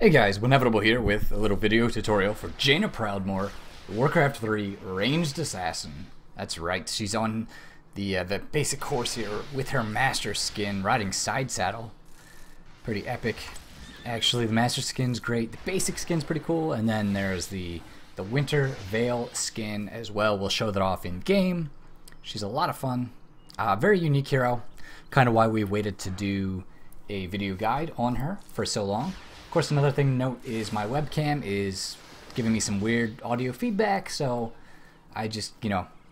Hey guys, wInevitable here with a little video tutorial for Jaina Proudmoore, WarCraft 3 Ranged Assassin. That's right, she's on the basic course here with her Master Skin, riding Side Saddle. Pretty epic. Actually, the Master Skin's great, the basic skin's pretty cool, and then there's the Winter Veil skin as well. We'll show that off in game. She's a lot of fun. Very unique hero, kind of why we waited to do a video guide on her for so long. Of course, another thing to note is my webcam is giving me some weird audio feedback, so I just,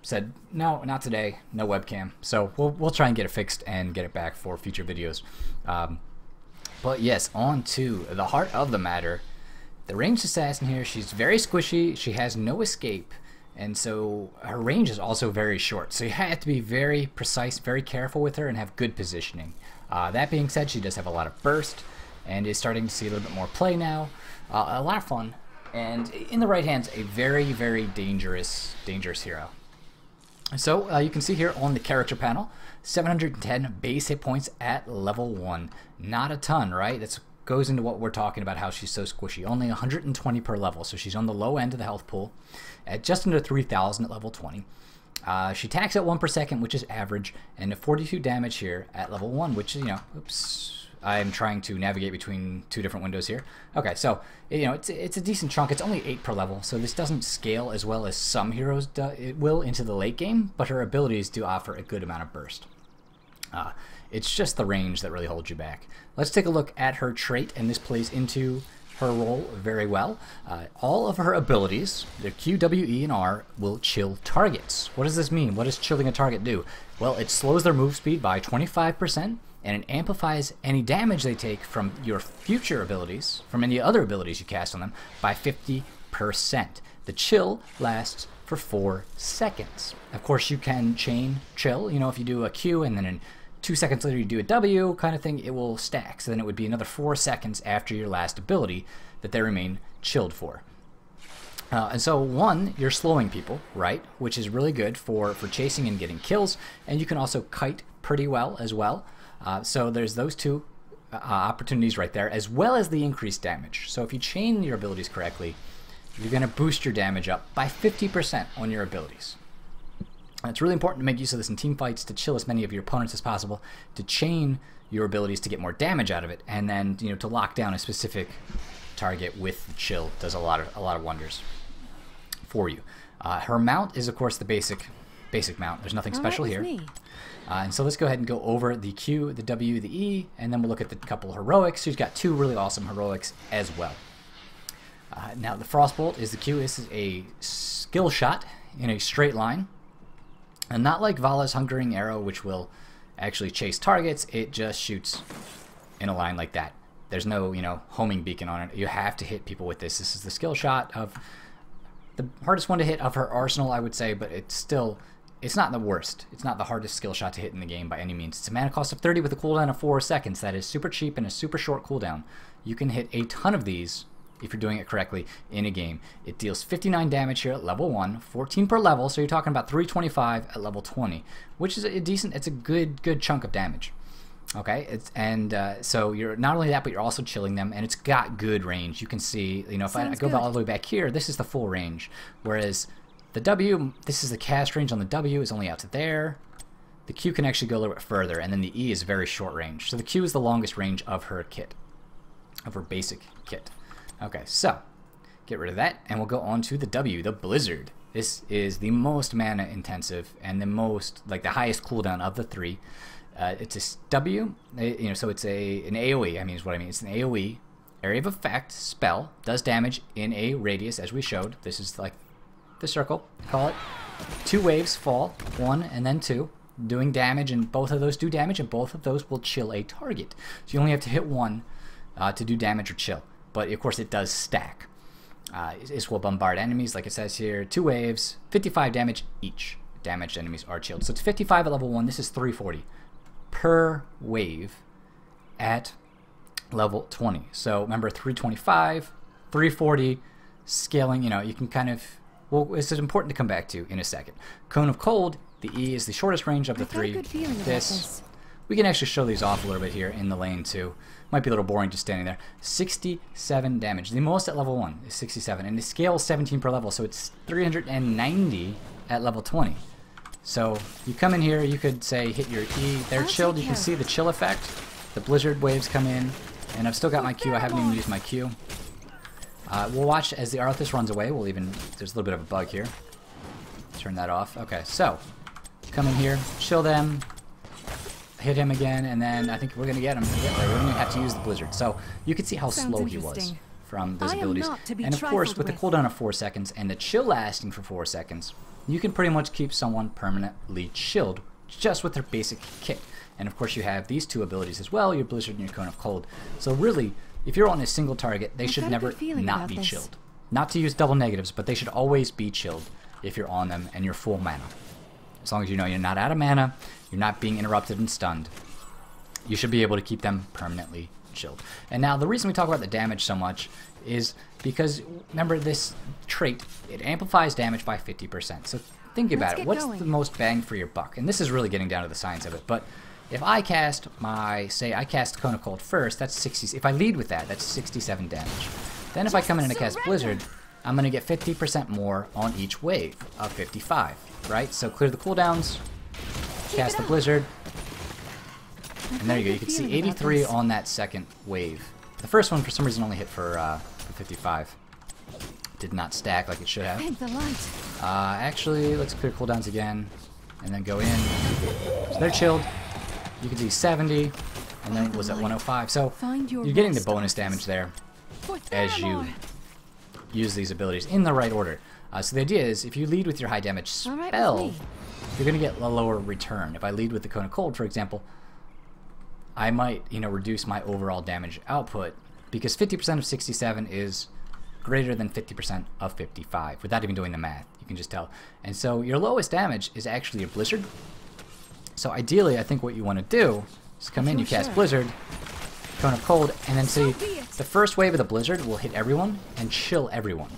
said, no, not today, no webcam. So we'll try and get it fixed and get it back for future videos. But yes, on to the heart of the matter. The ranged assassin here, she's very squishy, she has no escape, and so her range is also very short. So you have to be very precise, very careful with her, and have good positioning. That being said, she does have a lot of burst, and is starting to see a little bit more play now. A lot of fun, and in the right hands, a very, very dangerous hero. So you can see here on the character panel, 710 base hit points at level 1. Not a ton, right? That goes into what we're talking about, how she's so squishy. Only 120 per level, so she's on the low end of the health pool, at just under 3,000 at level 20. She attacks at 1 per second, which is average, and 42 damage here at level 1, which is, oops. I'm trying to navigate between two different windows here. Okay, so it's a decent chunk. It's only 8 per level, so this doesn't scale as well as some heroes it will into the late game, but her abilities do offer a good amount of burst. It's just the range that really holds you back. Let's take a look at her trait, and this plays into her role very well. All of her abilities, the Q, W, E, and R, will chill targets. What does this mean? What does chilling a target do? Well, it slows their move speed by 25%, and it amplifies any damage they take from your future abilities, from any other abilities you cast on them, by 50%. The chill lasts for 4 seconds. Of course, you can chain chill. If you do a Q and then in 2 seconds later you do a W kind of thing, it will stack. So then it would be another 4 seconds after your last ability that they remain chilled for. And so, one, you're slowing people, right? Which is really good for chasing and getting kills. And you can also kite pretty well as well. So there's those two opportunities right there, as well as the increased damage. So if you chain your abilities correctly, you're going to boost your damage up by 50% on your abilities. And it's really important to make use of this in team fights, to chill as many of your opponents as possible, to chain your abilities to get more damage out of it, and then to lock down a specific target with the chill does a lot of wonders for you. Her mount is of course the basic mount. There's nothing special here. And so let's go ahead and go over the Q, the W, the E, and then we'll look at the couple heroics. She's got 2 really awesome heroics as well. Now the Frostbolt is the Q. This is a skill shot in a straight line. And not like Vala's Hungering Arrow, which will actually chase targets. It just shoots in a line like that. There's no, homing beacon on it. You have to hit people with this. This is the skill shot of the hardest one to hit of her arsenal, I would say, but it's not the worst. It's not the hardest skill shot to hit in the game by any means. It's a mana cost of 30 with a cooldown of 4 seconds. That is super cheap and a super short cooldown. You can hit a ton of these if you're doing it correctly in a game. It deals 59 damage here at level 1, 14 per level, so you're talking about 325 at level 20, which is a decent, it's a good chunk of damage. Okay, so you're not only that, but you're also chilling them, and it's got good range. You can see, if I go all the way back here, this is the full range, whereas the W, this is the cast range on the W, is only out to there. The Q can actually go a little bit further, and then the E is very short range. So the Q is the longest range of her kit, of her basic kit. Okay, so get rid of that, and we'll go on to the W, the Blizzard. This is the most mana intensive and the most, the highest cooldown of the 3. It's a W, so it's an AoE. Is what I mean. It's an AoE, area of effect spell, does damage in a radius, as we showed. This is like the circle, call it. 2 waves fall, 1 and then 2, doing damage, and both of those do damage, and both of those will chill a target. So you only have to hit 1 to do damage or chill, but of course it does stack. This will bombard enemies, like it says here. 2 waves, 55 damage each. Damaged enemies are chilled. So it's 55 at level 1. This is 340 per wave at level 20. So remember, 325, 340, scaling. You can kind of. Well, this is important to come back to in a second. Cone of Cold, the E is the shortest range of the 3. We can actually show these off a little bit here in the lane too. Might be a little boring just standing there. 67 damage. The most at level 1 is 67, and the scale is 17 per level, so it's 390 at level 20. So you come in here, you could say hit your E. They're chilled. You can see the chill effect. The blizzard waves come in, and I've still got my Q. I haven't even used my Q. We'll watch as the Arthas runs away. We'll even, there's a little bit of a bug here. Turn that off. Okay, so come in here, chill them, hit him again, and then I think we're gonna get him. We're gonna have to use the blizzard. So you can see how slow he was from those abilities. And of course, with the cooldown of 4 seconds and the chill lasting for 4 seconds, you can pretty much keep someone permanently chilled just with their basic kit. And of course, you have these two abilities as well, your blizzard and your cone of cold. So really, if you're on a single target, they should never not be chilled. Not to use double negatives, but they should always be chilled if you're on them and you're full mana. As long as you know you're not out of mana, you're not being interrupted and stunned, you should be able to keep them permanently chilled. And now the reason we talk about the damage so much is because, remember, this trait, it amplifies damage by 50%. So think about it. What's the most bang for your buck? And this is really getting down to the science of it. But if I cast my, say I cast Cone of Cold first, that's 60. If I lead with that, that's 67 damage. Then if I come in and I cast Blizzard, I'm going to get 50% more on each wave of 55, right? So clear the cooldowns, cast the Blizzard, and there you go. You can see 83 on that second wave. The first one, for some reason, only hit for 55. Did not stack like it should have. Actually, let's clear cooldowns again, and then go in. So they're chilled. You can see 70, and then it was at 105. So you're getting the bonus damage there as you use these abilities in the right order. So the idea is, if you lead with your high damage spell, you're going to get a lower return. If I lead with the Cone of Cold, for example, I might, reduce my overall damage output, because 50% of 67 is greater than 50% of 55, without even doing the math. You can just tell. And so your lowest damage is actually a Blizzard. So ideally, I think what you want to do is come in, you cast Blizzard, Cone of Cold, and then see the first wave of the Blizzard will hit everyone and chill everyone.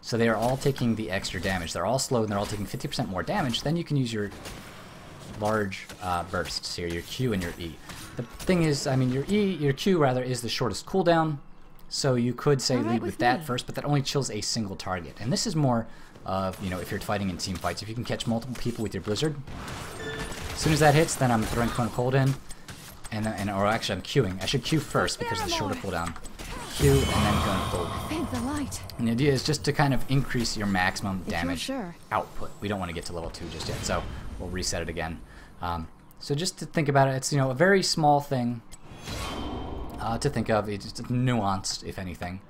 So they are all taking the extra damage. They're all slow and they're all taking 50% more damage. Then you can use your large bursts here, your Q and your E. The thing is, your Q rather is the shortest cooldown. So you could say lead with that first, but that only chills a single target. And this is more of, if you're fighting in team fights, if you can catch multiple people with your Blizzard. As soon as that hits, then I'm throwing Cone of Cold in. Or actually, I'm queuing. I should queue first because of the shorter cooldown. Queue and then Cone of Cold. And the idea is just to kind of increase your maximum damage output. We don't want to get to level 2 just yet, so we'll reset it again. So just to think about it, it's a very small thing to think of. It's nuanced, if anything.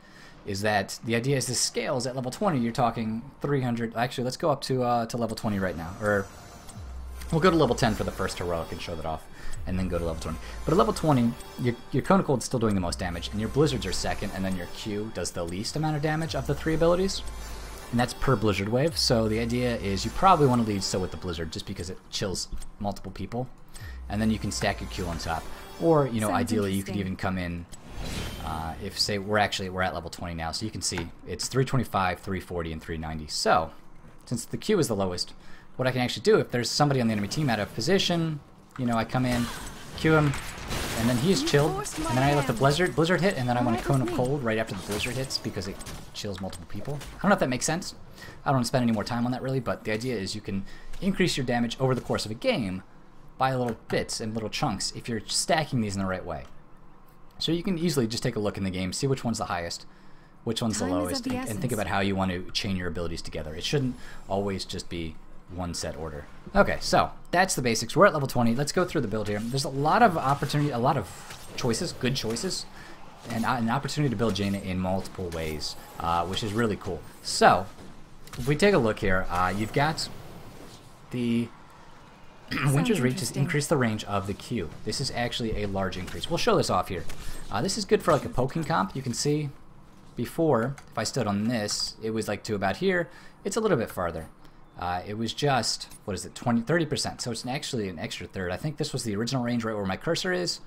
Is that the idea is the scales at level 20? You're talking 300. Actually, let's go up to level 20 right now, or we'll go to level 10 for the first heroic and show that off, and then go to level 20. But at level 20, your Cone of Cold is still doing the most damage, and your Blizzards are second, and then your Q does the least amount of damage of the 3 abilities. And that's per Blizzard wave, so the idea is you probably want to lead still with the Blizzard, just because it chills multiple people. And then you can stack your Q on top. Or, ideally you could even come in, if, say, we're at level 20 now, so you can see it's 325, 340, and 390. So, since the Q is the lowest, what I can actually do, if there's somebody on the enemy team out of position, I come in, Q him, and then he's chilled, and then I let the Blizzard hit, and then I want a Cone of Cold right after the Blizzard hits because it chills multiple people. I don't know if that makes sense. I don't want to spend any more time on that really, but the idea is you can increase your damage over the course of a game by little bits and little chunks if you're stacking these in the right way. So you can easily just take a look in the game, see which one's the highest, which one's the lowest, and think about how you want to chain your abilities together. It shouldn't always just be one set order. Okay, so that's the basics. We're at level 20. Let's go through the build here. There's a lot of opportunity, a lot of choices, good choices, and an opportunity to build Jaina in multiple ways, which is really cool. So, if we take a look here, you've got the Winter's Reach has increased the range of the Q. This is actually a large increase. We'll show this off here. This is good for like a poking comp. You can see before, if I stood on this, it was like to about here. It's a little bit farther. It was just, 30%. So it's actually an extra third. I think this was the original range right where my cursor is,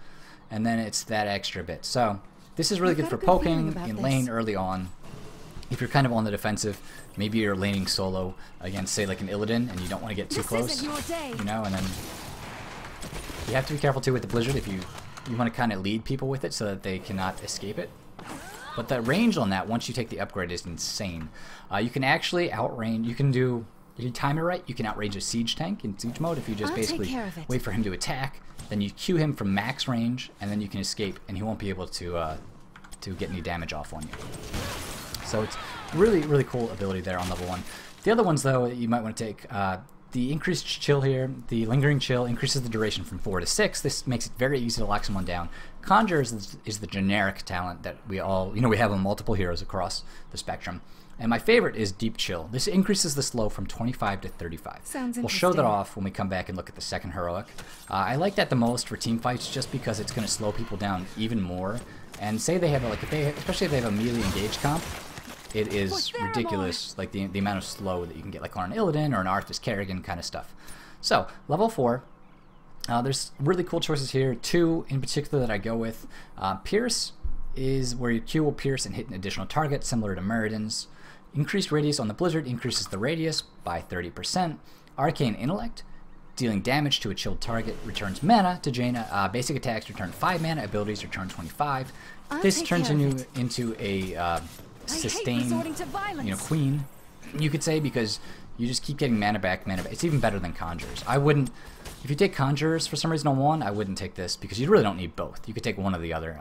and then it's that extra bit. So this is really good for poking in lane early on. If you're kind of on the defensive, maybe you're laning solo against, say, like an Illidan, and you don't want to get too close, and then you have to be careful too with the Blizzard. If you you want to kind of lead people with it so that they cannot escape it. But the range on that, once you take the upgrade, is insane. You can actually outrange, if you time it right, you can outrange a siege tank in siege mode if you just basically wait for him to attack, then you Q him from max range, and then you can escape, and he won't be able to get any damage off on you. So it's really, really cool ability there on level 1. The other ones, though, that you might want to take, the increased chill here, the lingering chill increases the duration from 4 to 6. This makes it very easy to lock someone down. Conjure is the generic talent that we all, we have on multiple heroes across the spectrum. And my favorite is Deep Chill. This increases the slow from 25 to 35. We'll show that off when we come back and look at the second heroic. I like that the most for team fights just because it's going to slow people down even more. And say they have, especially if they have a melee engage comp, it is ridiculous, like the amount of slow that you can get, like on an Illidan or an Arthas Kerrigan kind of stuff. So, level 4, there's really cool choices here. 2 in particular that I go with. Pierce is where your Q will pierce and hit an additional target, similar to Meridan's. Increased radius on the Blizzard increases the radius by 30%. Arcane Intellect, dealing damage to a chilled target, returns mana to Jaina. Basic attacks return 5 mana, abilities return 25. This turns into a sustain, queen, you could say, because you just keep getting mana back, It's even better than Conjurers. I wouldn't, if you take Conjurers for some reason on one, I wouldn't take this because you really don't need both. You could take one or the other.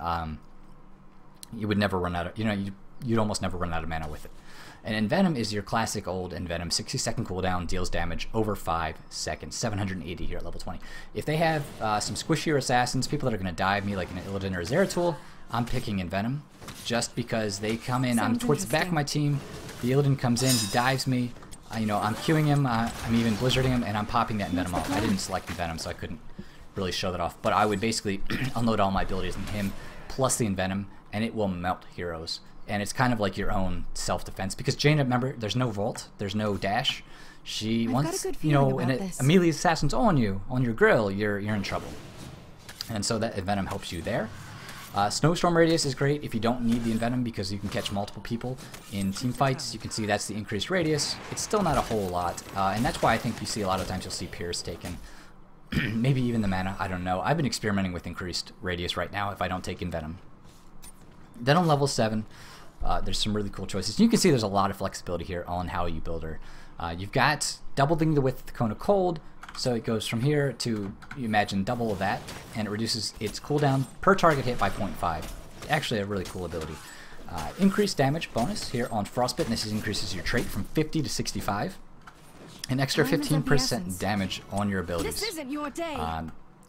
You would never run out of, you'd almost never run out of mana with it. And Envenom is your classic old Envenom, 60-second cooldown, deals damage over 5 seconds, 780 here at level 20. If they have some squishier assassins, people that are going to dive me like an Illidan or a Zeratul, I'm picking Envenom just because they come in. I'm towards the back of my team. The Illidan comes in, he dives me. I'm queuing him, I'm even blizzarding him, and I'm popping that Envenom off. I didn't select Envenom, so I couldn't really show that off. But I would basically unload all my abilities on him, plus the Envenom, and it will melt heroes. And it's kind of like your own self-defense. Because Jaina, remember, there's no vault, there's no dash. She wants, a melee assassin's on you, on your grill, you're in trouble. And so that Envenom helps you there. Snowstorm Radius is great if you don't need the Envenom because you can catch multiple people in team fights. You can see that's the increased radius. It's still not a whole lot, and that's why I think you see a lot of times you'll see Pierce taken. Maybe even the mana, I don't know. I've been experimenting with increased radius right now if I don't take Envenom. Then on level 7, there's some really cool choices. You can see there's a lot of flexibility here on how you build her. You've got doubling the width of the Cone of Cold, so it goes from here to, you imagine, double of that, and it reduces its cooldown per target hit by 0.5. Actually a really cool ability. Increased damage bonus here on Frostbite, and this increases your trait from 50 to 65. An extra 15% damage on your abilities. This isn't your day.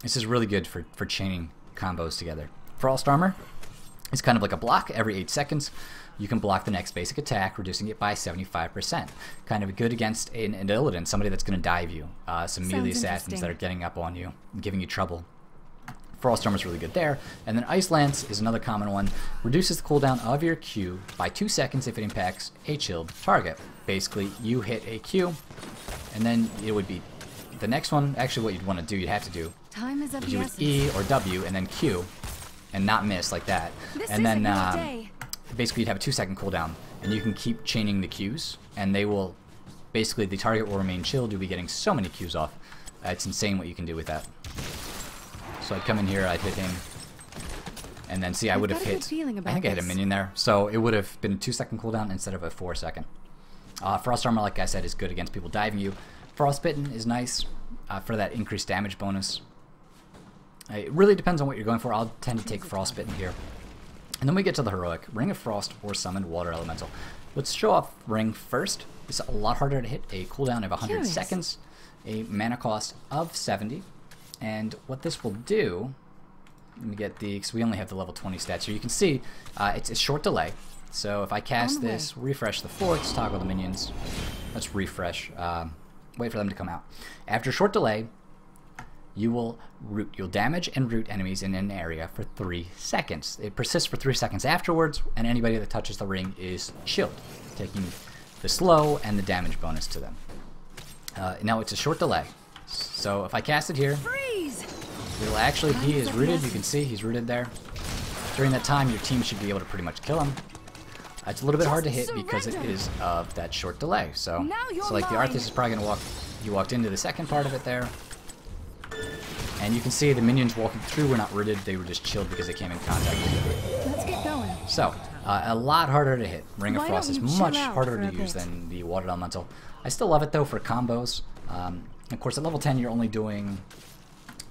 This is really good for chaining combos together. Frost Armor is kind of like a block every 8 seconds. You can block the next basic attack, reducing it by 75%. Kind of good against an Illidan, somebody that's going to dive you. Some melee assassins that are getting up on you and giving you trouble. Frost Armor is really good there. And then Ice Lance is another common one. Reduces the cooldown of your Q by 2 seconds if it impacts a chilled target. Basically, you hit a Q, and then it would be the next one. Actually, what you'd want to do, you'd have to do, is you would E or W and then Q, and not miss like that. And then basically you'd have a 2-second cooldown, and you can keep chaining the Qs, and they will, basically the target will remain chilled. You'll be getting so many Qs off. It's insane what you can do with that. So I'd come in here, I'd hit him, and then see I would have hit, I think I hit a minion there, so it would have been a 2-second cooldown instead of a 4-second. Frost Armor, like I said, is good against people diving you. Frostbitten is nice for that increased damage bonus. It really depends on what you're going for. I'll tend to take Frostbitten here. And then we get to the heroic, Ring of Frost or Summoned Water Elemental. Let's show off Ring first. It's a lot harder to hit, a cooldown of 100 seconds, a mana cost of 70. And what this will do, let me get the, because we only have the level 20 stats here. You can see it's a short delay. So if I cast this, refresh the forts, toggle the minions, let's refresh, wait for them to come out. After a short delay, you'll damage and root enemies in an area for 3 seconds. It persists for 3 seconds afterwards, and anybody that touches the ring is chilled, taking the slow and the damage bonus to them. Now it's a short delay, so if I cast it here, it'll actually, he is rooted, you can see he's rooted there. During that time, your team should be able to pretty much kill him. It's a little bit hard to hit because it is of that short delay. So like the Arthas is probably going to walk, you walked into the second part of it there. And you can see the minions walking through were not rooted, they were just chilled because they came in contact with you. Let's get going. So, a lot harder to hit. Ring of Frost is much harder to use than the Water Elemental. I still love it though for combos. Of course, at level 10 you're only doing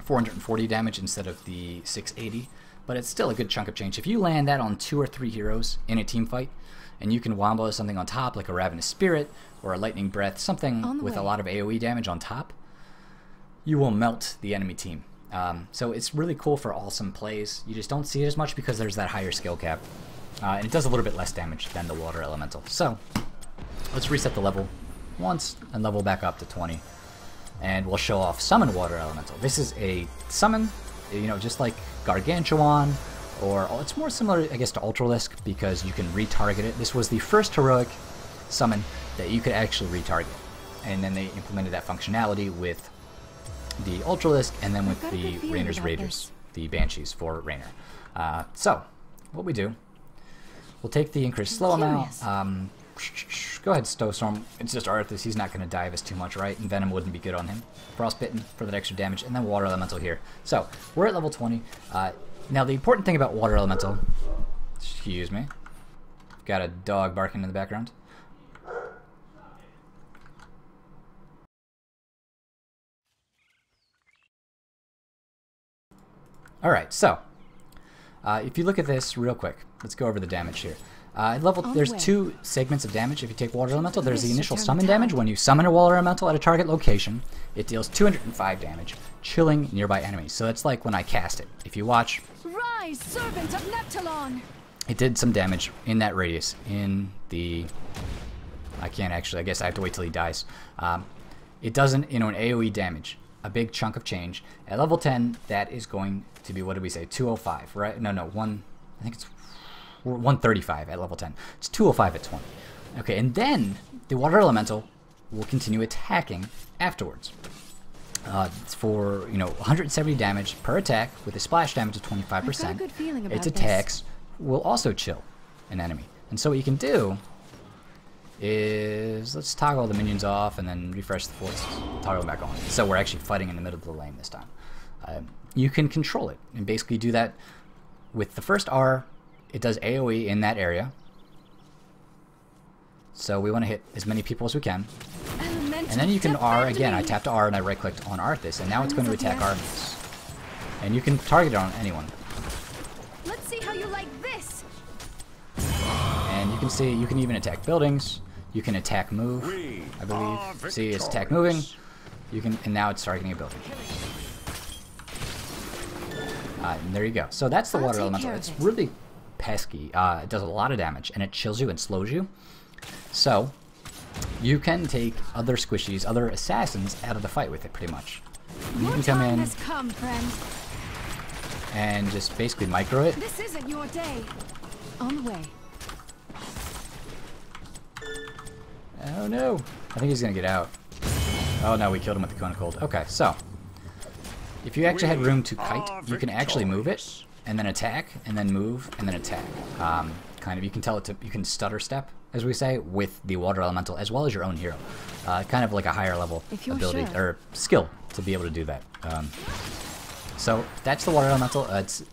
440 damage instead of the 680, but it's still a good chunk of change. If you land that on 2 or 3 heroes in a team fight, and you can wombo something on top like a Ravenous Spirit or a Lightning Breath, something with a lot of AoE damage on top, you will melt the enemy team. So it's really cool for awesome plays. You just don't see it as much because there's that higher skill cap. And it does a little bit less damage than the Water Elemental. So let's reset the level once and level back up to 20. And we'll show off Summon Water Elemental. This is a summon, you know, just like Gargantuan, or it's more similar, I guess, to Ultralisk because you can retarget it. This was the first heroic summon that you could actually retarget. And then they implemented that functionality with the Ultralisk and then with the Rainer's Raiders, the Banshees for Rainer. So, what we do, we'll take the increased slow amount. Go ahead, Snowstorm. It's just Arthas. He's not going to dive us too much, right? And Venom wouldn't be good on him. Frostbitten for that extra damage, and then Water Elemental here. So, we're at level 20. Now, the important thing about Water Elemental, excuse me, got a dog barking in the background. Alright, so, if you look at this real quick, let's go over the damage here. There's 2 segments of damage if you take Water Elemental. There's the initial summon damage. When you summon a Water Elemental at a target location, it deals 205 damage, chilling nearby enemies. So that's like when I cast it. If you watch, Rise, servant of Neptulon! It did some damage in that radius, in the... I can't actually, I guess I have to wait till he dies. It doesn't, you know, an AoE damage, a big chunk of change. At level 10, that is going to be, what did we say, 205, right? No, I think it's 135 at level 10. It's 205 at 20. Okay, and then the Water Elemental will continue attacking afterwards. It's for, you know, 170 damage per attack with a splash damage of 25%. Its attacks will also chill an enemy. And so what you can do is, let's toggle the minions off and then refresh the force, toggle them back on. So we're actually fighting in the middle of the lane this time. You can control it and basically do that with the first R. It does AoE in that area. So we want to hit as many people as we can. And then you can R again. I tapped R and I right clicked on Arthas, and now it's going to attack armies. And you can target it on anyone. Let's see how you like this. And you can see you can even attack buildings. You can attack move, I believe. See, it's attack moving. You can, and now it's targeting a building. And there you go. So that's the Water Elemental. It's really pesky. It does a lot of damage, and it chills you and slows you. So you can take other squishies, other assassins out of the fight with it, pretty much. You can come in and just basically micro it. This isn't your day. On the way. Oh no! I think he's gonna get out. Oh no, we killed him with the Cone of Cold. Okay, so if you actually had room to kite, you can actually move it and then attack and then move and then attack. Kind of, you can tell it to, you can stutter step, as we say, with the Water Elemental as well as your own hero. Kind of like a higher level ability or skill to be able to do that. So that's the Water Elemental. It's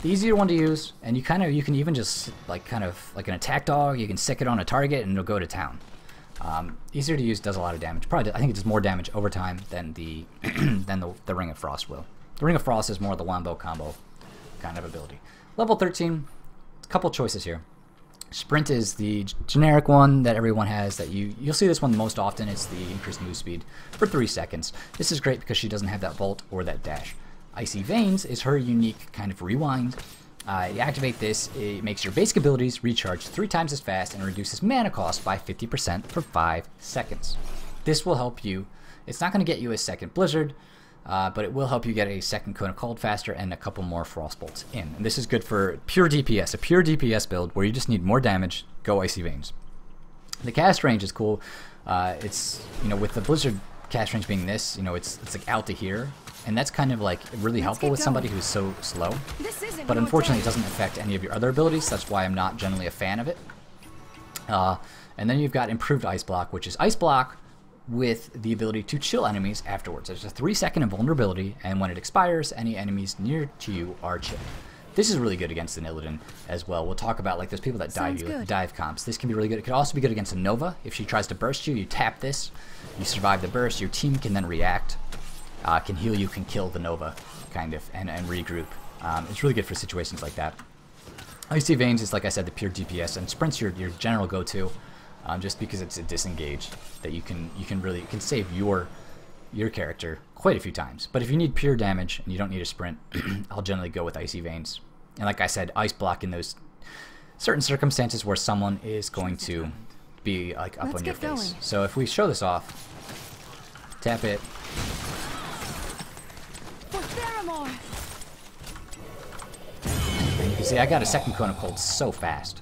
the easier one to use, and you can even just kind of like an attack dog. You can stick it on a target and it'll go to town. Easier to use, does a lot of damage. Probably, I think it does more damage over time than the the Ring of Frost will. The Ring of Frost is more the wombo combo kind of ability. Level 13, a couple choices here. Sprint is the generic one that everyone has. That you'll see this one most often. It's the increased move speed for 3 seconds. This is great because she doesn't have that Volt or that dash. Icy Veins is her unique kind of rewind. You activate this, it makes your basic abilities recharge 3 times as fast and reduces mana cost by 50% for 5 seconds. This will help you. It's not going to get you a second Blizzard, but it will help you get a second Cone of Cold faster and a couple more Frostbolts in. And this is good for pure DPS, a pure DPS build where you just need more damage. Go Icy Veins. The cast range is cool. It's, you know, with the Blizzard cast range being this, you know, it's like out to here. And that's kind of like really helpful with somebody who's so slow. But unfortunately, it doesn't affect any of your other abilities. That's why I'm not generally a fan of it. And then you've got improved Ice Block, which is Ice Block with the ability to chill enemies afterwards. There's a 3-second invulnerability, and when it expires, any enemies near to you are chilled. This is really good against an Illidan as well. We'll talk about like those people that dive you, like dive comps. This can be really good. It could also be good against a Nova. If she tries to burst you, you tap this, you survive the burst, your team can then react, can heal you, can kill the Nova, kind of, and regroup. It's really good for situations like that. Icy Veins is, like I said, the pure DPS, and Sprint's your general go-to, just because it's a disengage that you can save your character quite a few times. But if you need pure damage and you don't need a sprint, I'll generally go with Icy Veins. And like I said, Ice Block in those certain circumstances where someone is going to be like up on your face. So if we show this off, tap it. And you can see I got a second Cone of Cold so fast.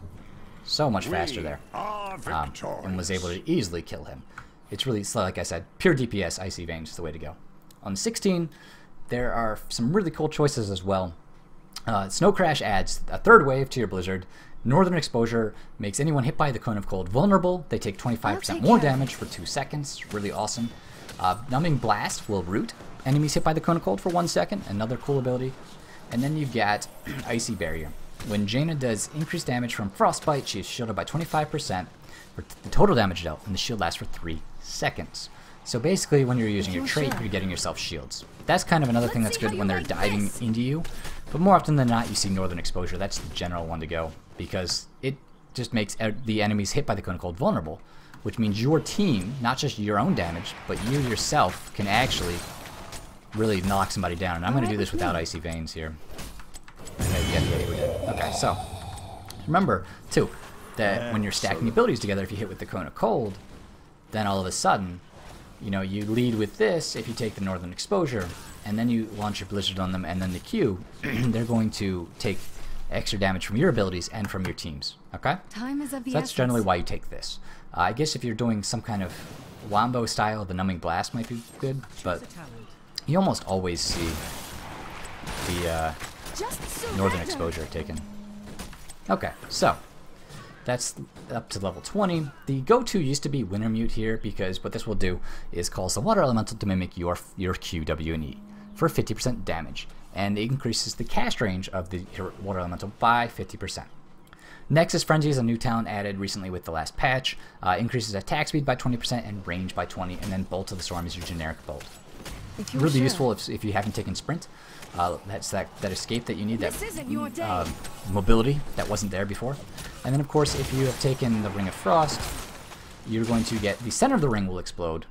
So much faster there. And was able to easily kill him. It's really, like I said, pure DPS, Icy Veins is the way to go. On 16, there are some really cool choices as well. Snow Crash adds a 3rd wave to your Blizzard. Northern Exposure makes anyone hit by the Cone of Cold vulnerable. They take 25% more damage for 2 seconds. Really awesome. Numbing Blast will root enemies hit by the Cone of Cold for 1 second. Another cool ability. And then you've got Icy Barrier. When Jaina does increased damage from Frostbite, she is shielded by 25% for the total damage dealt, and the shield lasts for 3 seconds. So basically, when you're using your trait, you're getting yourself shields. That's kind of another thing that's good when they're diving into you. But more often than not, you see Northern Exposure. That's the general one to go, because it just makes the enemies hit by the Cone of Cold vulnerable, which means your team, not just your own damage, but you yourself can actually really knock somebody down. And I'm going to do this without Icy Veins here. Okay, yeah, we're good. Okay, so remember, too, that when you're stacking abilities together, if you hit with the Cone of Cold, then all of a sudden, you know, you lead with this if you take the Northern Exposure, and then you launch your Blizzard on them, and then the Q, they're going to take extra damage from your abilities and from your teams, okay? Time is of the So that's generally why you take this. I guess if you're doing some kind of Wombo style, the Numbing Blast might be good, but you almost always see the Northern Exposure taken. Okay, so that's up to level 20. The go-to used to be Wintermute here, because what this will do is cause the Water Elemental to mimic your Q, W, and E for 50% damage, and it increases the cast range of the Water Elemental by 50%. Nexus Frenzy is a new talent added recently with the last patch. Increases attack speed by 20% and range by 20%, and then Bolt of the Storm is your generic bolt. Really useful if you haven't taken Sprint. That's that escape that you need, that mobility that wasn't there before. And then, of course, if you have taken the Ring of Frost, you're going to get the center of the ring will explode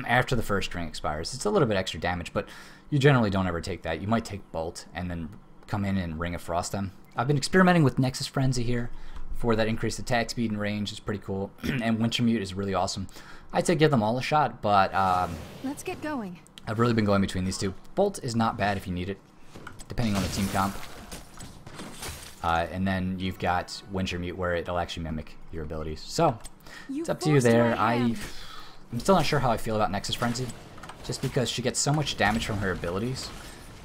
after the first ring expires. It's a little bit extra damage, but you generally don't ever take that. You might take Bolt and then come in and Ring of Frost them. I've been experimenting with Nexus Frenzy here for that increased attack speed and range. It's pretty cool. And Wintermute is really awesome. I'd say give them all a shot, but let's get going. I've really been going between these two. Bolt is not bad if you need it, depending on the team comp. And then you've got Wintermute, where it'll actually mimic your abilities. So it's up to you there. I'm still not sure how I feel about Nexus Frenzy, just because she gets so much damage from her abilities,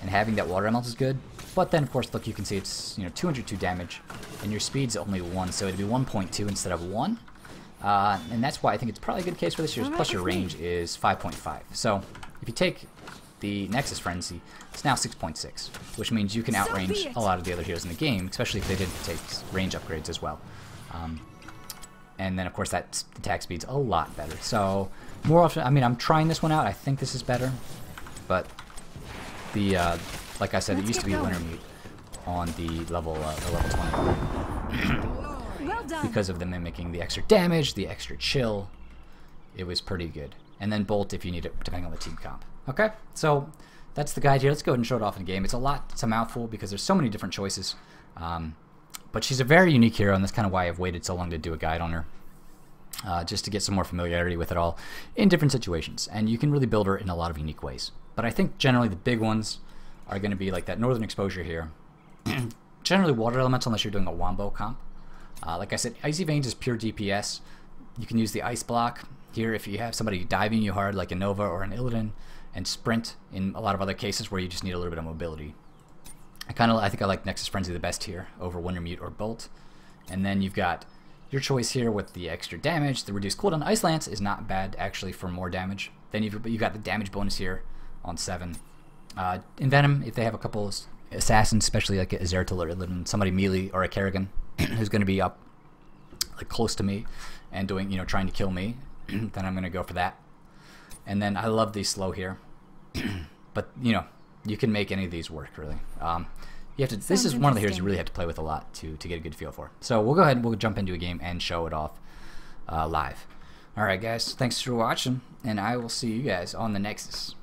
and having that Water Element is good. But then, of course, look, you can see it's 202 damage, and your speed's only 1, so it'd be 1.2 instead of 1. And that's why I think it's probably a good case for this year. Plus, your range is 5.5. So if you take the Nexus Frenzy, it's now 6.6, which means you can outrange a lot of the other heroes in the game, especially if they did take range upgrades as well. And then, of course, that attack speed's a lot better. So more often, I mean, I'm trying this one out. I think this is better, but the like I said, it used to be Wintermute on the level 20. Well done. Because of the mimicking the extra damage, the extra chill, it was pretty good. And then Bolt if you need it, depending on the team comp. Okay, so that's the guide here. Let's go ahead and show it off in the game. It's a mouthful because there's so many different choices. But she's a very unique hero, and that's kind of why I've waited so long to do a guide on her. Just to get some more familiarity with it all in different situations. And you can really build her in a lot of unique ways. But I think generally the big ones are going to be like that Northern Exposure here. Generally Water Elemental unless you're doing a Wombo comp. Like I said, Icy Veins is pure DPS. You can use the Ice Block here if you have somebody diving you hard like a Nova or an Illidan, and Sprint in a lot of other cases where you just need a little bit of mobility. I think I like Nexus Frenzy the best here over Wintermute or Bolt. And then you've got your choice here with the extra damage. The reduced cooldown. Ice Lance is not bad actually for more damage. Then you've got the damage bonus here on 7. In Venom, if they have a couple of assassins, especially like a Zeratul or somebody melee or a Kerrigan who's going to be up like close to me and doing, you know, trying to kill me, then I'm going to go for that. And then I love these slow here, but you know, you can make any of these work really. You have to. This is one of the heroes you really have to play with a lot to get a good feel for. So we'll go ahead and we'll jump into a game and show it off live. All right, guys. Thanks for watching, and I will see you guys on the Nexus.